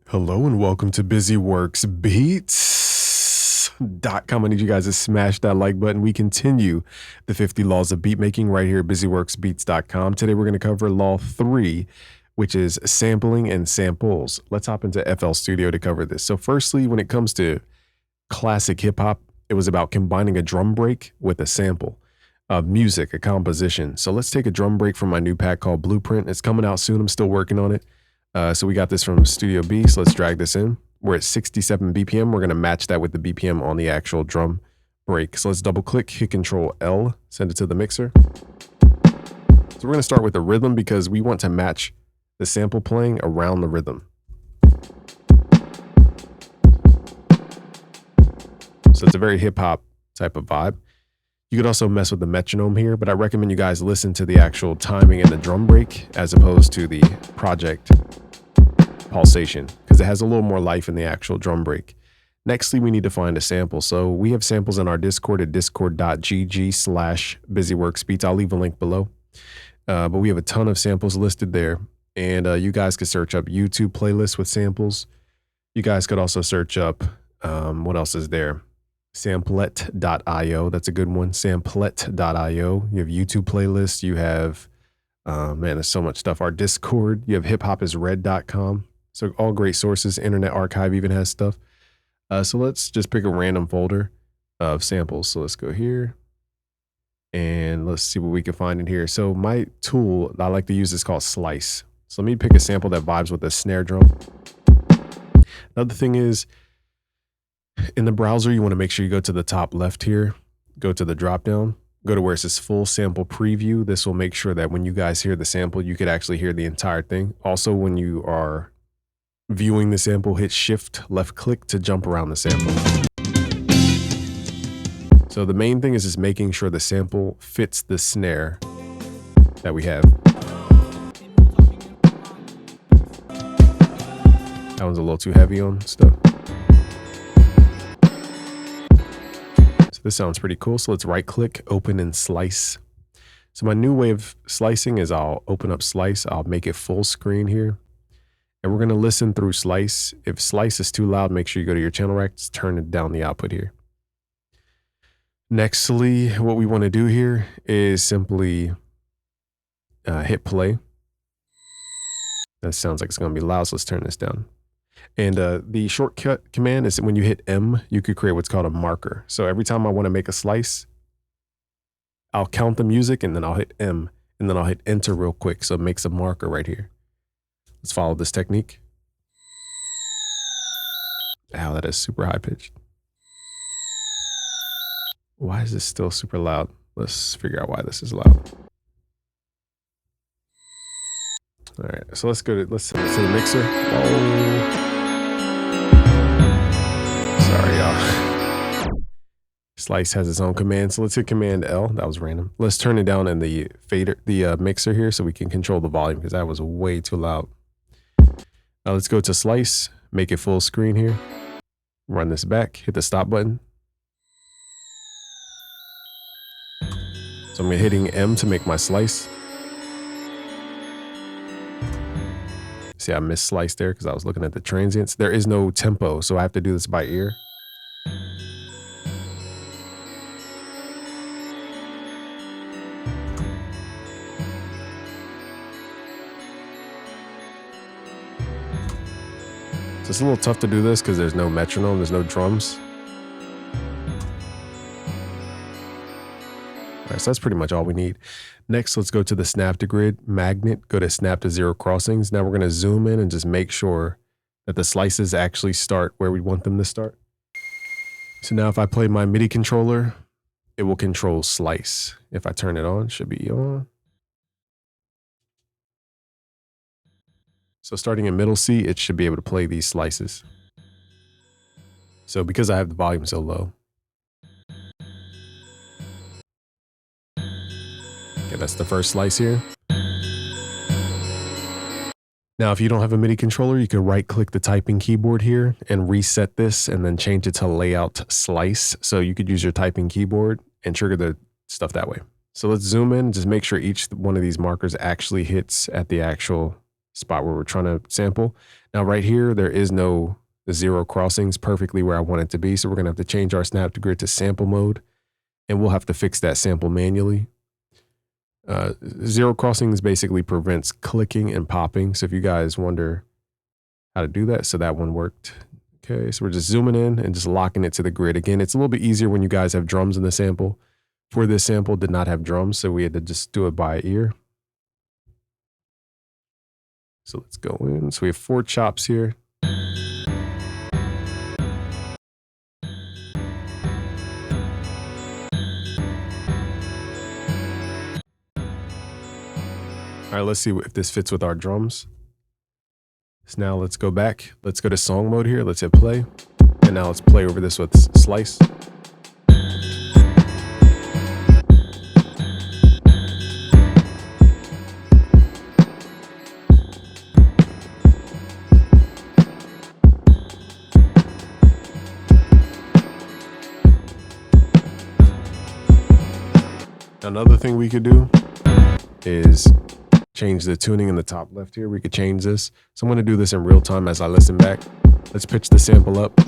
Hello and welcome to BusyWorksBeats.com. I need you guys to smash that like button. We continue the 50 laws of beat making right here at BusyWorksBeats.com. Today we're going to cover law 3, which is sampling and samples. Let's hop into FL Studio to cover this. So firstly, when it comes to classic hip hop, it was about combining a drum break with a sample of music, a composition. So let's take a drum break from my new pack called Blueprint. It's coming out soon. I'm still working on it. So we got this from Studio B, so let's drag this in. We're at 67 BPM. We're going to match that with the BPM on the actual drum break. So let's double click, hit Control L, send it to the mixer. So we're going to start with the rhythm because we want to match the sample playing around the rhythm. So it's a very hip hop type of vibe. You could also mess with the metronome here, but I recommend you guys listen to the actual timing and the drum break as opposed to the project pulsation because it has a little more life in the actual drum break. Nextly, we need to find a sample. So we have samples in our Discord at discord.gg/busyworksbeats. I'll leave a link below. But we have a ton of samples listed there. And you guys could search up YouTube playlists with samples. You guys could also search up, what else is there? Samplet.io. That's a good one. Samplet.io. You have YouTube playlists. You have, man, there's so much stuff. Our Discord. You have hiphopisred.com. So all great sources. Internet Archive even has stuff. So let's just pick a random folder of samples. So let's go here and let's see what we can find in here. So my tool that I like to use is called Slice. So let me pick a sample that vibes with the snare drum. Another thing is, in the browser, you want to make sure you go to the top left here, go to the drop down, go to where it says full sample preview. This will make sure that when you guys hear the sample, you could actually hear the entire thing. Also, when you are viewing the sample, hit shift left click to jump around the sample. So the main thing is just making sure the sample fits the snare that we have. That one's a little too heavy on stuff. So this sounds pretty cool. So let's right click, open and slice. So my new way of slicing is I'll open up Slice. I'll make it full screen here. And we're going to listen through Slice. If Slice is too loud, make sure you go to your channel rack, turn it down the output here. Nextly, what we want to do here is simply hit play. That sounds like it's going to be loud, so let's turn this down. And the shortcut command is when you hit M, you could create what's called a marker. So every time I want to make a slice, I'll count the music and then I'll hit M and then I'll hit enter real quick. So it makes a marker right here. Let's follow this technique. Ow, that is super high pitched. Why is this still super loud? Let's figure out why this is loud. All right, so let's send it to the mixer. Whoa. Sorry, y'all. Slice has its own command, so let's hit Command L. That was random. Let's turn it down in the fader, the mixer here, so we can control the volume because that was way too loud. Now let's go to Slice, make it full screen here. Run this back, hit the stop button. So I'm hitting M to make my slice. See, I missed slice there because I was looking at the transients. There is no tempo, so I have to do this by ear. So it's a little tough to do this because there's no metronome, there's no drums. All right, so that's pretty much all we need. Next, let's go to the snap to grid magnet, go to snap to zero crossings. Now we're going to zoom in and just make sure that the slices actually start where we want them to start. So now if I play my MIDI controller, it will control slice. If I turn it on, it should be on. So starting in middle C, it should be able to play these slices. So because I have the volume so low. Okay, that's the first slice here. Now, if you don't have a MIDI controller, you can right click the typing keyboard here and reset this and then change it to layout slice. So you could use your typing keyboard and trigger the stuff that way. So let's zoom in, just make sure each one of these markers actually hits at the actual spot where we're trying to sample. Now right here, there is no zero crossings perfectly where I want it to be. So we're gonna have to change our snap to grid to sample mode, and we'll have to fix that sample manually. Zero crossings basically prevents clicking and popping. So if you guys wonder how to do that, so that one worked. Okay, so we're just zooming in and just locking it to the grid. Again, it's a little bit easier when you guys have drums in the sample. For this sample, did not have drums, so we had to just do it by ear. So let's go in. So we have 4 chops here. All right, let's see if this fits with our drums. So now let's go back. Let's go to song mode here. Let's hit play. And now let's play over this with slice. Another thing we could do is change the tuning in the top left here. We could change this. So I'm going to do this in real time as I listen back. Let's pitch the sample up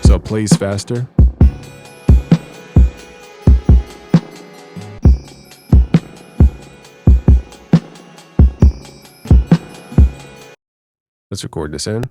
so it plays faster. Let's record this in.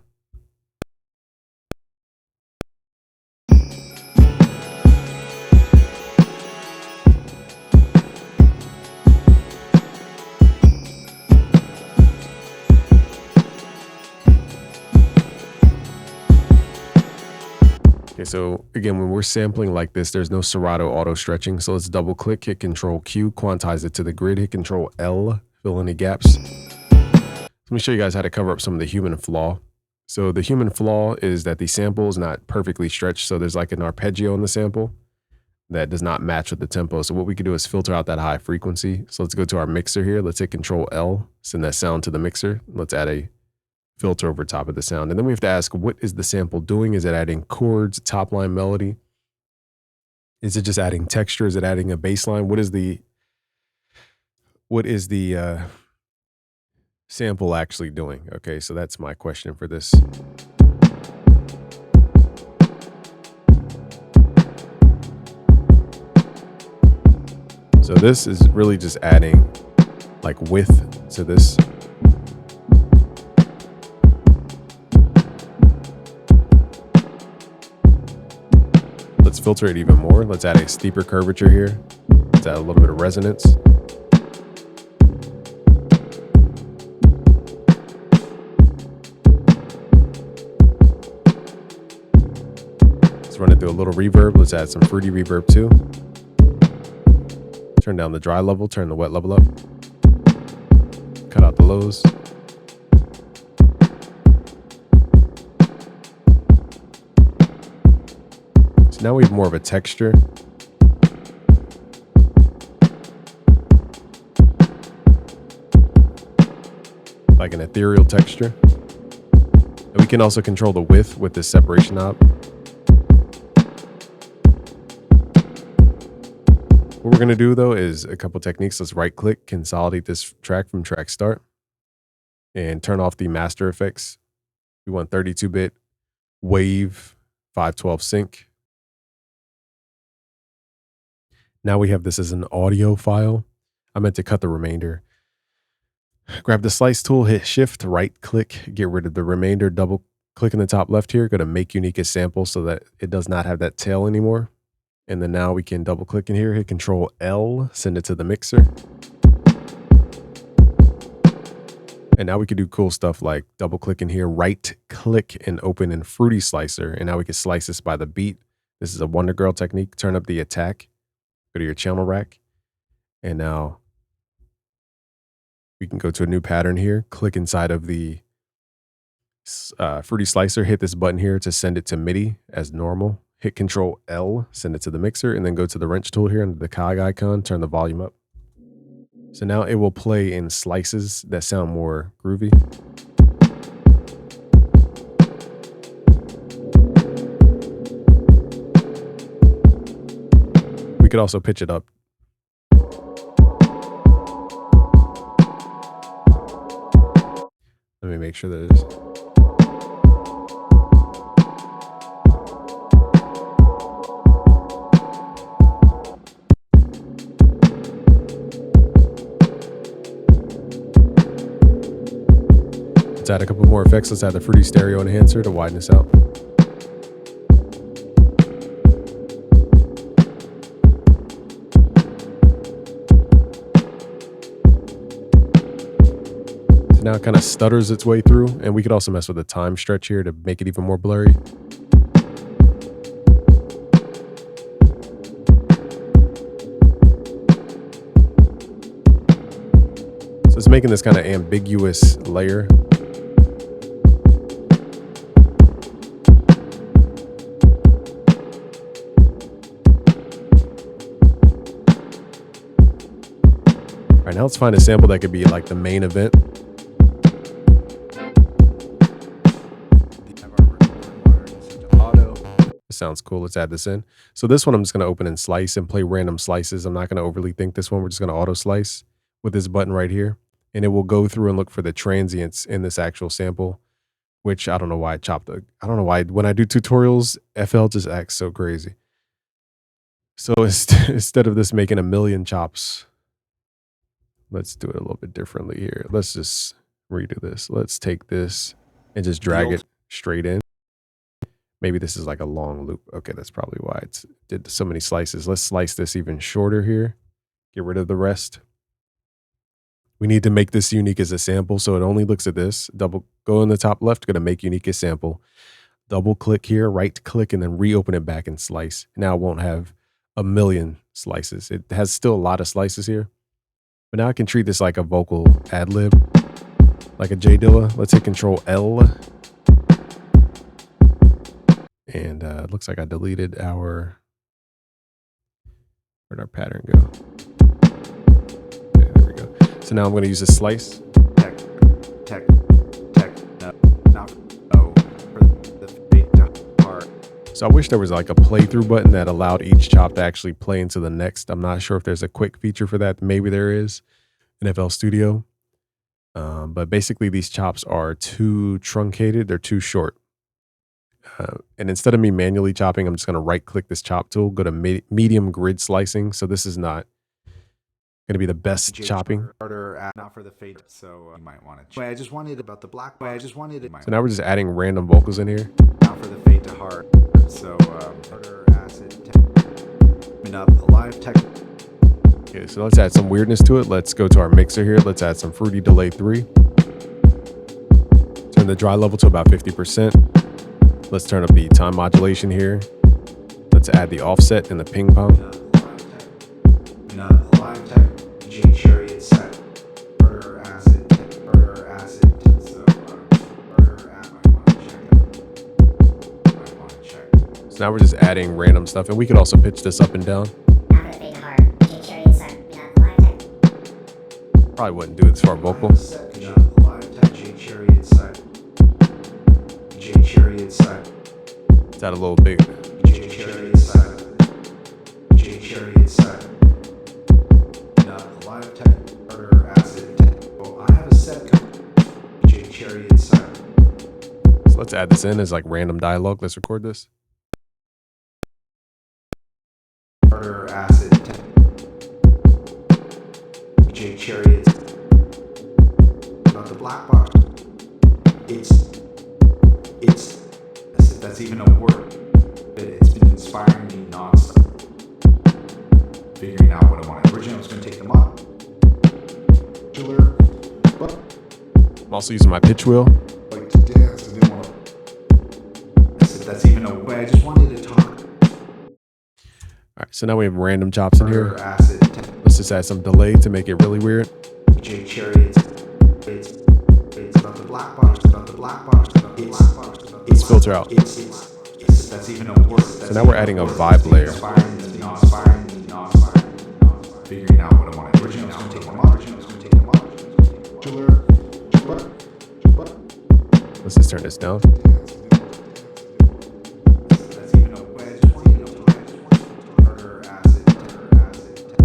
Okay, so again, when we're sampling like this, there's no Serato auto stretching. So let's double click, hit Control Q, quantize it to the grid, hit Control L, fill any gaps. Let me show you guys how to cover up some of the human flaw. So the human flaw is that the sample is not perfectly stretched. So there's like an arpeggio in the sample that does not match with the tempo. So what we can do is filter out that high frequency. So let's go to our mixer here. Let's hit Control L, send that sound to the mixer. Let's add a filter over top of the sound. And then we have to ask, what is the sample doing? Is it adding chords, top line melody? Is it just adding texture? Is it adding a bass line? What is the sample actually doing? Okay, so that's my question for this. So this is really just adding like width to this. Let's filter it even more. Let's add a steeper curvature here. Let's add a little bit of resonance. Let's run it through a little reverb. Let's add some fruity reverb too. Turn down the dry level, turn the wet level up. Cut out the lows. Now we have more of a texture. Like an ethereal texture. And we can also control the width with this separation knob. What we're gonna do though is a couple techniques. Let's right click, consolidate this track from track start and turn off the master effects. We want 32-bit wave 512 sync. Now we have this as an audio file. I meant to cut the remainder. Grab the slice tool, hit shift, right click, get rid of the remainder, double click in the top left here, go to make unique as sample so that it does not have that tail anymore. And then now we can double click in here, hit Control L, send it to the mixer. And now we can do cool stuff like double click in here, right click and open in Fruity Slicer. And now we can slice this by the beat. This is a Wonder Girl technique. Turn up the attack. Go to your channel rack, and now we can go to a new pattern here, click inside of the Fruity Slicer, hit this button here to send it to MIDI as normal, hit Control L, send it to the mixer, and then go to the wrench tool here under the cog icon, turn the volume up. So now it will play in slices that sound more groovy. We could also pitch it up. me make sure that it is. Let's add a couple more effects. Let's add the Fruity Stereo Enhancer to widen this out. So now it kind of stutters its way through, and we could also mess with the time stretch here to make it even more blurry. So it's making this kind of ambiguous layer. All right, now let's find a sample that could be like the main event. Sounds cool. Let's add this in. So this one I'm just going to open and slice and play random slices. I'm not going to overly think this one. We're just going to auto slice with this button right here. And it will go through and look for the transients in this actual sample, which I don't know why I chopped the, I don't know why when I do tutorials, FL just acts so crazy. So instead of this making a million chops, let's do it a little bit differently here. Let's just redo this. Let's take this and just drag it straight in. Maybe this is like a long loop. Okay, that's probably why it did so many slices. Let's slice this even shorter here. Get rid of the rest. We need to make this unique as a sample, so it only looks at this. Double, go in the top left, go to make unique as sample. Double click here, right click, and then reopen it back and slice. Now it won't have a million slices. It has still a lot of slices here. But now I can treat this like a vocal ad lib, like a J Dilla. Let's hit Control L. And it looks like I deleted our, where'd our pattern go? Okay, there we go. So now I'm going to use a slice. So I wish there was like a playthrough button that allowed each chop to actually play into the next. I'm not sure if there's a quick feature for that. Maybe there is in FL Studio. But basically these chops are too truncated. They're too short. And instead of me manually chopping, I'm just going to right click this chop tool, go to medium grid slicing. So this is not going to be the best chopping. Not for the fade, so you might want to. I just wanted about the black. I just wanted it. So now we're just adding random vocals in here. Not for the fade to hard. So harder acid. Up live tech. Okay, so let's add some weirdness to it. Let's go to our mixer here. Let's add some Fruity Delay 3. Turn the dry level to about 50%. Let's turn up the time modulation here. Let's add the offset and the ping pong. So now we're just adding random stuff, and we could also pitch this up and down. Probably wouldn't do it for our vocal. Let's add a little bit. So let's add this in as like random dialogue. Let's record this. About the black box. That's even a word. It's been inspiring me nonstop. Figuring out what I want. Originally I was going to take them up. I'm also using my pitch wheel. Like to dance and then want to. I said that's even a way. I just wanted to talk. All right, so now we have random chops in here. Let's just add some delay to make it really weird. It's about the black box. About the black box. About the black box. Let's filter out. That's even a word. So now we're adding a vibe layer. Figuring out what I want. Originally I was going to take them up. Let's just turn this down.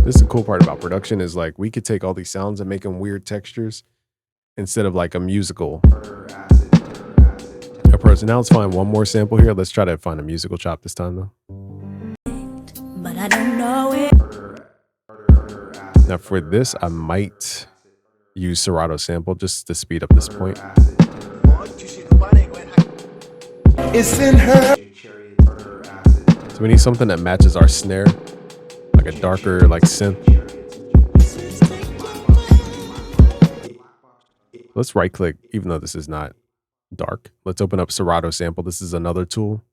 This is the cool part about production is like we could take all these sounds and make them weird textures instead of like a musical. Pro. So now let's find one more sample here. Let's try to find a musical chop this time though. But I don't know it. Now for this, I might use Serato Sample just to speed up this point. It's in her. So we need something that matches our snare, like a darker like synth. Let's right click, even though this is not dark. Let's open up Srorado Sample. This is another tool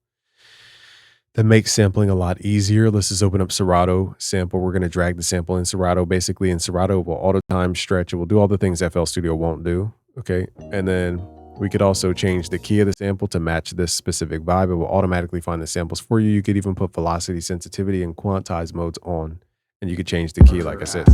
that makes sampling a lot easier. Let's just open up Srorado Sample. We're going to drag the sample in Srorado. Basically in Srorado, it will auto time stretch. It will do all the things FL Studio won't do. Okay. And then we could also change the key of the sample to match this specific vibe. It will automatically find the samples for you. You could even put velocity, sensitivity, and quantize modes on, and you could change the key, like I said.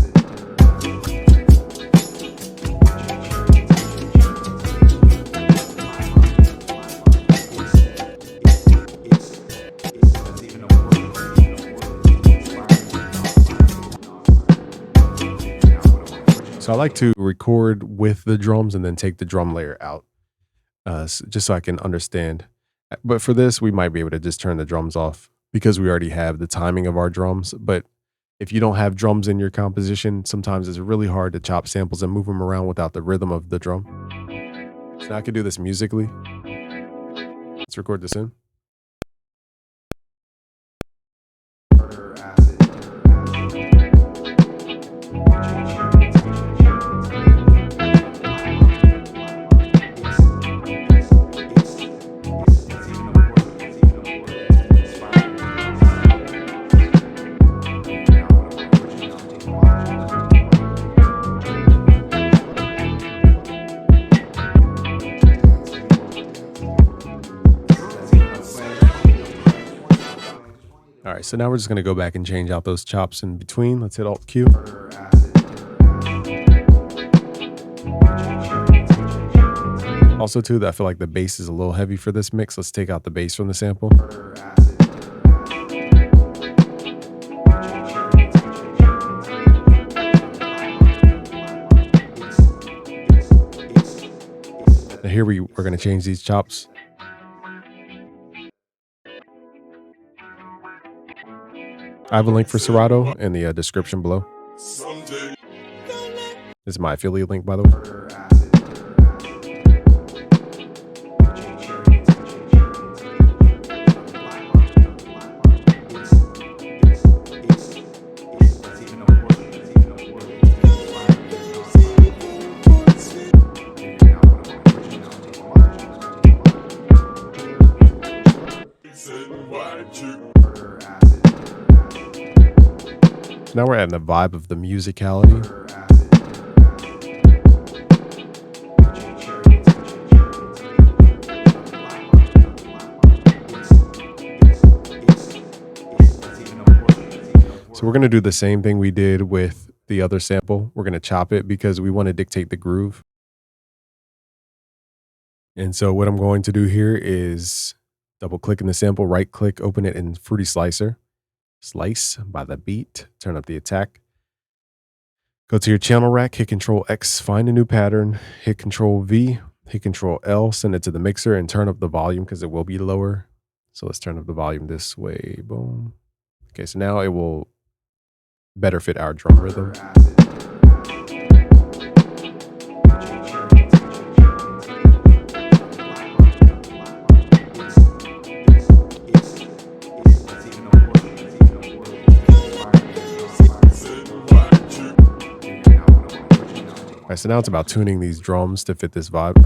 So I like to record with the drums and then take the drum layer out, just so I can understand. But for this, we might be able to just turn the drums off because we already have the timing of our drums. But if you don't have drums in your composition, sometimes it's really hard to chop samples and move them around without the rhythm of the drum. So now I could do this musically. Let's record this in. All right, so now we're just gonna go back and change out those chops in between. Let's hit Alt Q. Also too, I feel like the bass is a little heavy for this mix. Let's take out the bass from the sample. Now here we're gonna change these chops. I have a link for Serato in the description below. This is my affiliate link, by the way. So now we're adding the vibe of the musicality. So we're going to do the same thing we did with the other sample. We're going to chop it because we want to dictate the groove. And so what I'm going to do here is double click in the sample, right click, open it in Fruity Slicer. Slice by the beat, turn up the attack. Go to your channel rack, hit Control X, find a new pattern, hit Control V, hit Control L, send it to the mixer and turn up the volume because it will be lower. So let's turn up the volume this way, boom. Okay, so now it will better fit our drum rhythm. All right, so now it's about tuning these drums to fit this vibe.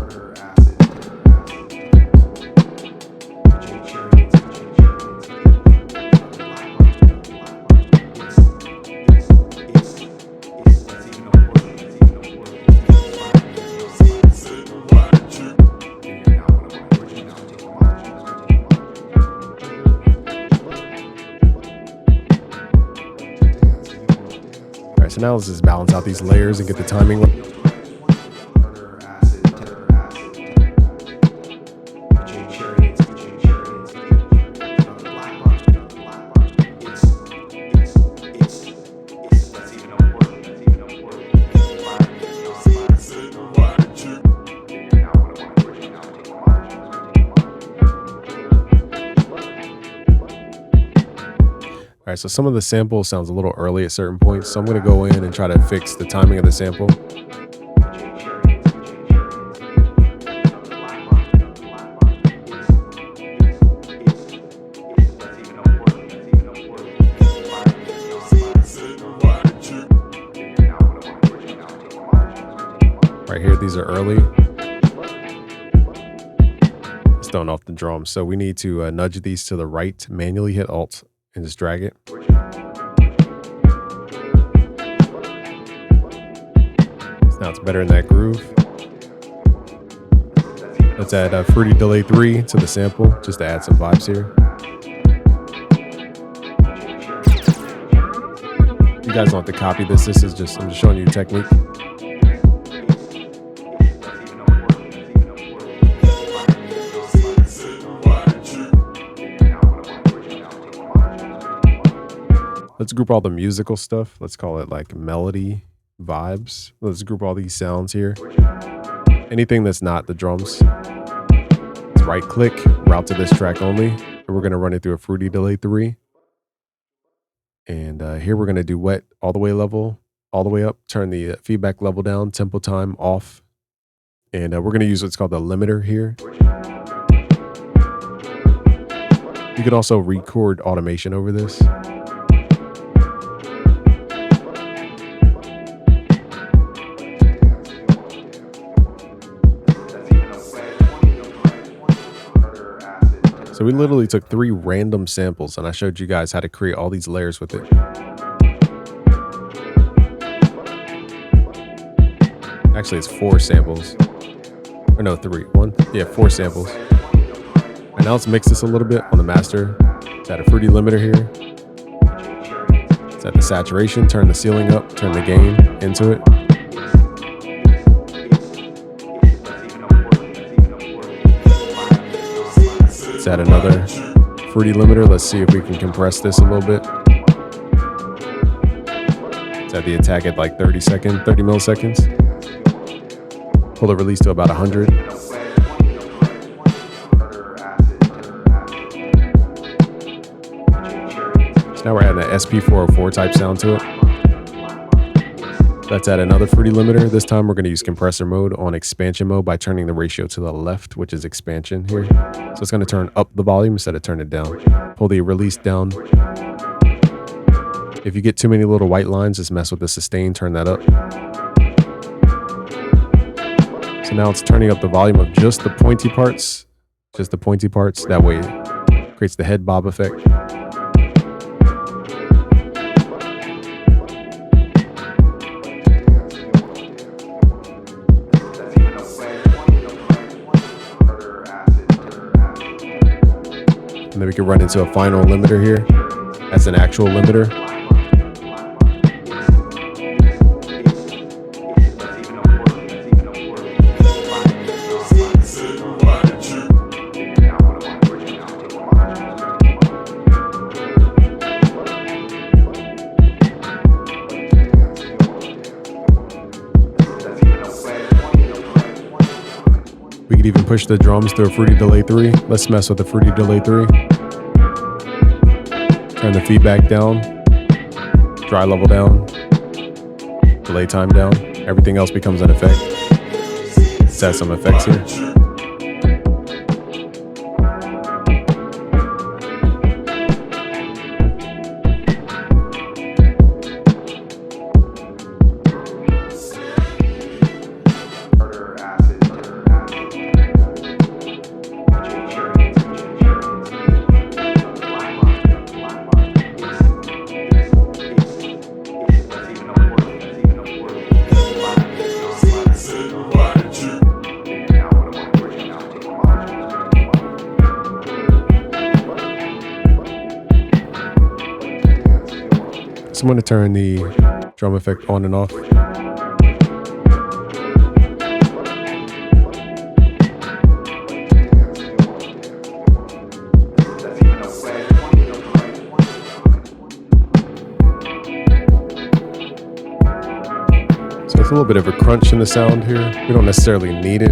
All right, so now let's just balance out these layers and get the timing right. All right, so some of the sample sounds a little early at certain points, so I'm going to go in and try to fix the timing of the sample. Right here, these are early. It's throwing off the drum, so we need to nudge these to the right, manually hit Alt, and just drag it. So now it's better in that groove. Let's add Fruity Delay 3 to the sample, just to add some vibes here. You guys don't have to copy this. I'm just showing you technique. Let's group all the musical stuff. Let's call it like melody vibes. Let's group all these sounds here. Anything that's not the drums. Let's right click, route to this track only. And we're going to run it through a Fruity Delay 3. And here we're going to do wet all the way level, all the way up. Turn the feedback level down, tempo time off. And we're going to use what's called the limiter here. You could also record automation over this. So we literally took 3 random samples and I showed you guys how to create all these layers with it. Actually, it's 4 samples. Or no, 3. 1? Yeah, 4 samples. And now let's mix this a little bit on the master. Let's add a Fruity limiter here. Let's add the saturation, turn the ceiling up, turn the gain into it. Let's add another Fruity limiter. Let's see if we can compress this a little bit. Let's add the attack at like 30 milliseconds. Pull the release to about 100. So now we're adding an SP404 type sound to it. Let's add another Fruity limiter. This time we're going to use compressor mode on expansion mode by turning the ratio to the left, which is expansion here. So it's going to turn up the volume instead of turn it down. Pull the release down. If you get too many little white lines, just mess with the sustain, turn that up. So now it's turning up the volume of just the pointy parts. Just the pointy parts. That way it creates the head bob effect. And then we can run into a final limiter here. That's an actual limiter. We could even push the drums through a Fruity Delay 3. Let's mess with the Fruity Delay 3. Turn the feedback down. Dry level down. Delay time down. Everything else becomes an effect. Let's add some effects here. So I'm going to turn the drum effect on and off. So it's a little bit of a crunch in the sound here. We don't necessarily need it.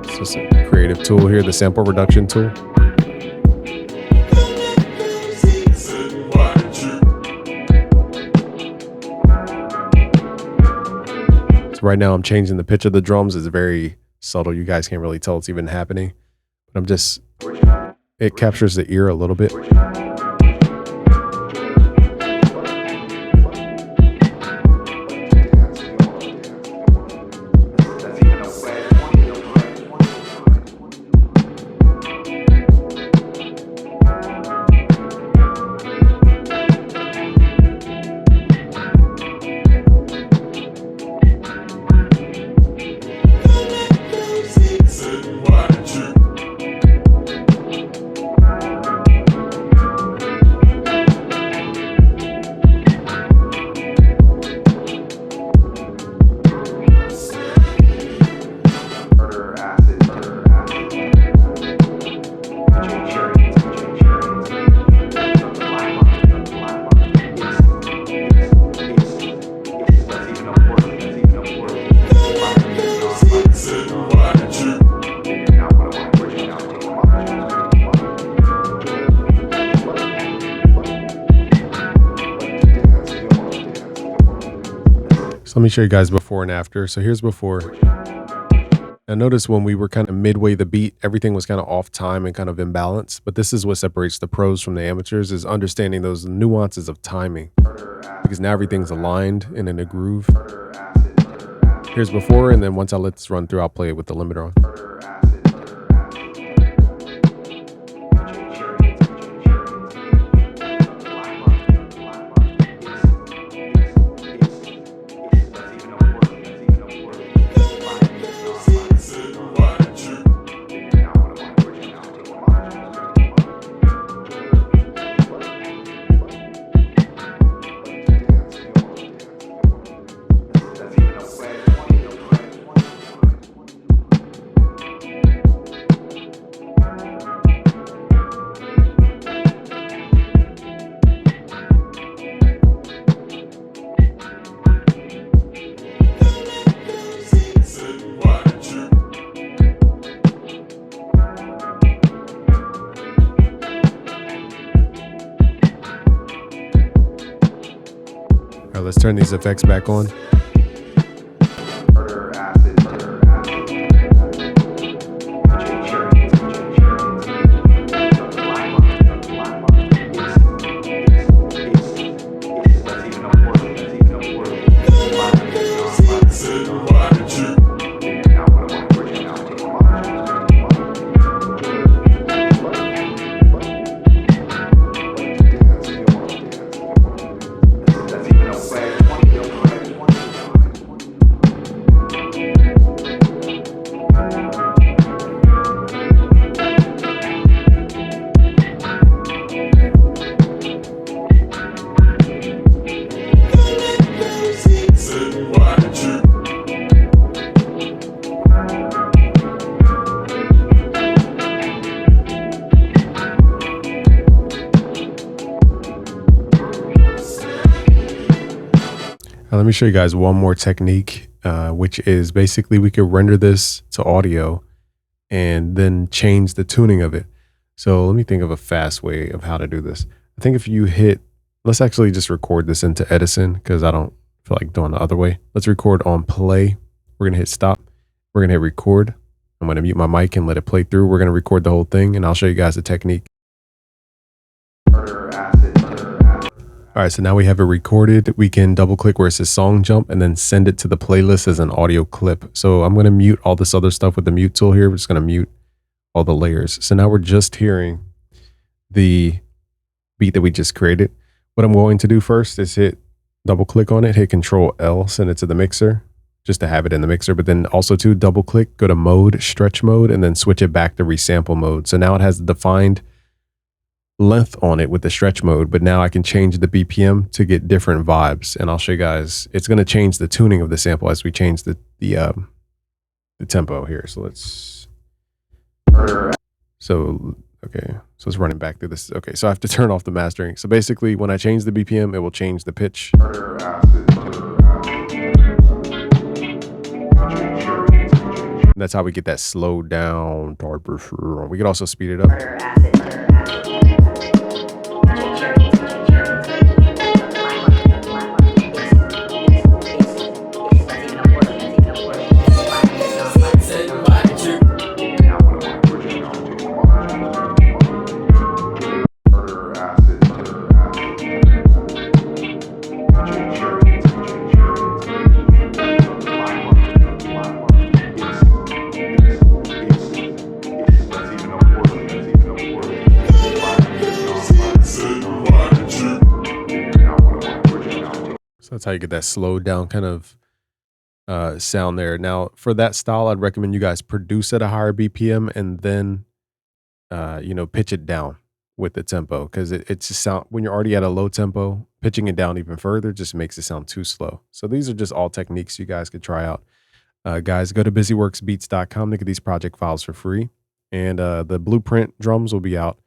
It's just a creative tool here, the sample reduction tool. right now I'm changing the pitch of the drums. It's very subtle. You guys can't really tell it's even happening. But I'm just, it captures the ear a little bit. So let me show you guys before and after. So here's before. Now notice when we were kind of midway the beat, everything was kind of off time and kind of imbalanced. But this is what separates the pros from the amateurs, is understanding those nuances of timing. Because now everything's aligned and in a groove. Here's before, and then once I let this run through, I'll play it with the limiter on. All right, let's turn these effects back on. Let me show you guys one more technique, which is basically we could render this to audio and then change the tuning of it. So let me think of a fast way of how to do this. I think if you hit, let's actually just record this into Edison because I don't feel like doing the other way. Let's record on play. We're going to hit stop. We're going to hit record. I'm going to mute my mic and let it play through. We're going to record the whole thing and I'll show you guys the technique. All right, so now we have it recorded. We can double click where it says song jump and then send it to the playlist as an audio clip. So I'm going to mute all this other stuff with the mute tool here. We're just going to mute all the layers. So now we're just hearing the beat that we just created. What I'm going to do first is hit double click on it, hit Control L, send it to the mixer just to have it in the mixer. But then also to double click, go to mode, stretch mode, and then switch it back to resample mode. So now it has defined length on it with the stretch mode, but now I can change the BPM to get different vibes. And I'll show you guys, it's going to change the tuning of the sample as we change the tempo here. So let's, okay, so it's running back through this. Okay, so I have to turn off the mastering. So basically when I change the BPM, it will change the pitch. And that's how we get that slowed down. We could also speed it up. That's how you get that slowed down kind of sound there. Now, for that style, I'd recommend you guys produce at a higher BPM and then pitch it down with the tempo because it's just sound when you're already at a low tempo, pitching it down even further just makes it sound too slow. So these are just all techniques you guys could try out. Guys, go to busyworksbeats.com to get these project files for free. And the blueprint drums will be out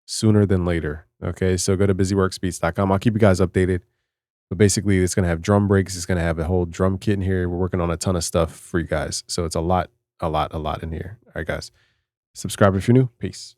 sooner than later. Okay, so go to busyworksbeats.com. I'll keep you guys updated. But basically, it's going to have drum breaks. It's going to have a whole drum kit in here. We're working on a ton of stuff for you guys. So it's a lot in here. All right, guys. Subscribe if you're new. Peace.